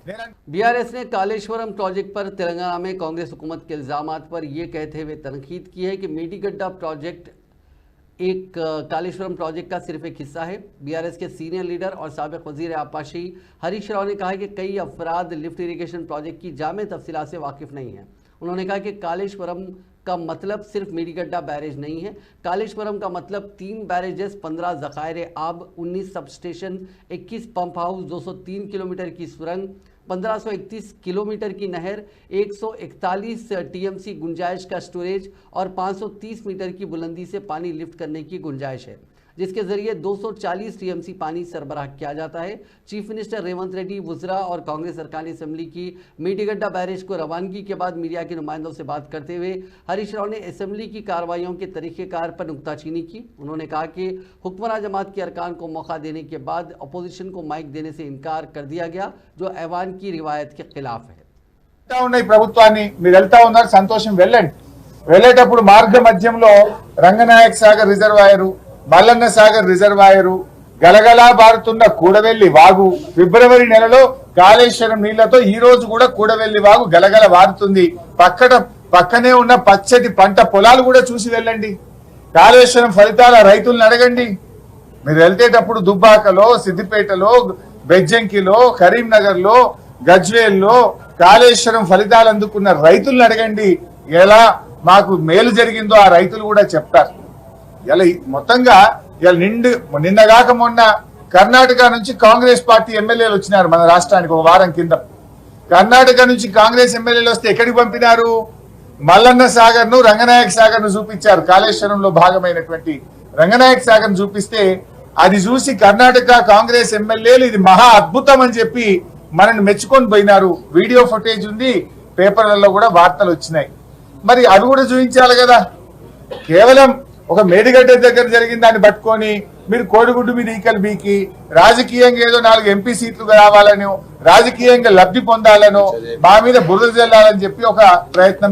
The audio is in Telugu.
बीआरएस ने कालेश्वरम प्रोजेक्ट पर तेलंगाना में कांग्रेस हुकूमत के इल्जामात पर यह कहते हुए तनकीद की है कि मेडीगड्डा प्रोजेक्ट एक कालेश्वरम प्रोजेक्ट का सिर्फ एक हिस्सा है। बीआरएस के सीनियर लीडर और साबिक वजीर आपाशी हरीश राव ने कहा कि कई अफराद लिफ्ट इरिगेशन प्रोजेक्ट की जामे तफसीलात से वाकिफ नहीं है। उन्होंने कहा कि कालेश्वरम का मतलब सिर्फ मेडीगड्डा बैरेज नहीं है। कालेश्वरम का मतलब 3 बैरेजेस, 15 ज़खायर आब, 19 sub station, 21 pump house, 203 kilometre की सुरंग, 1531 किलोमीटर की नहर, 141 टीएमसी गुंजाइश का स्टोरेज और 530 मीटर की बुलंदी से पानी लिफ्ट करने की गुंजाइश है, जिसके जरिए 240 टीएमसी पानी सरबराह किया जाता है। चीफ मिनिस्टर रेवंत रेड्डी, वुजरा और कांग्रेस अरकान असेंबली की मेडीगड्डा बैरेज को रवानगी के बाद मीडिया के नुमाइंदों से बात करते हुए हरीश राव ने असेंबली की कार्रवाइयों के तरीक़ेकार पर नुक्ताचीनी की। उन्होंने कहा कि हुक्मरान जमात के अरकान को मौका देने के बाद अपोजिशन को माइक देने से इनकार कर दिया गया, जो ऐवान की रिवायत के खिलाफ है। ప్రభుత్వాన్ని మీరు వెళ్తా ఉన్నారు, సంతోషం, వెళ్ళండి. వెళ్ళేటప్పుడు మార్గ మధ్యంలో రంగనాయక సాగర్ రిజర్వాయరు, మల్లన్న సాగర్ రిజర్వాయరు, గలగలా బారుతున్న కూడవెల్లి వాగు, ఫిబ్రవరి నెలలో కాళేశ్వరం నీళ్లతో ఈ రోజు కూడా కూడవెల్లి వాగు గలగల వారుతుంది. పక్కనే ఉన్న పచ్చటి పంట పొలాలు కూడా చూసి వెళ్ళండి. కాళేశ్వరం ఫలితాల రైతులను అడగండి. మీరు వెళ్తేటప్పుడు దుబ్బాకలో, సిద్దిపేటలో, బెజ్జంకిలో, కరీంనగర్ లో, గజ్వేల్లో కాళేశ్వరం ఫలితాలు అందుకున్న రైతులను అడగండి. ఎలా మాకు మేలు జరిగిందో ఆ రైతులు కూడా చెప్తారు. ఇలా మొత్తంగా నిన్నగాక మొన్న కర్ణాటక నుంచి కాంగ్రెస్ పార్టీ ఎమ్మెల్యేలు వచ్చినారు మన రాష్ట్రానికి ఒక వారం కింద. కర్ణాటక నుంచి కాంగ్రెస్ ఎమ్మెల్యేలు వస్తే ఎక్కడికి పంపినారు? మల్లన్న సాగర్ ను, రంగనాయక సాగర్ ను చూపించారు. కాళేశ్వరంలో భాగమైనటువంటి రంగనాయక సాగర్ ను చూపిస్తే అది చూసి కర్ణాటక కాంగ్రెస్ ఎమ్మెల్యేలు ఇది మహా అద్భుతం అని చెప్పి మనల్ని మెచ్చుకొని పోయినారు. వీడియో ఫుటేజ్ ఉంది, పేపర్లలో కూడా వార్తలు వచ్చినాయి. మరి అవి కూడా చూపించాలి కదా. కేవలం ఒక మేడిగడ్డ దగ్గర జరిగిన దాన్ని పట్టుకొని మీరు కోడిగుడ్డు మీద ఈకలు బీకి రాజకీయంగా ఏదో 4 ఎంపీ సీట్లు రావాలనో, రాజకీయంగా లబ్ధి పొందాలనో, మా మీద బురద జల్లాలని చెప్పి ఒక ప్రయత్నం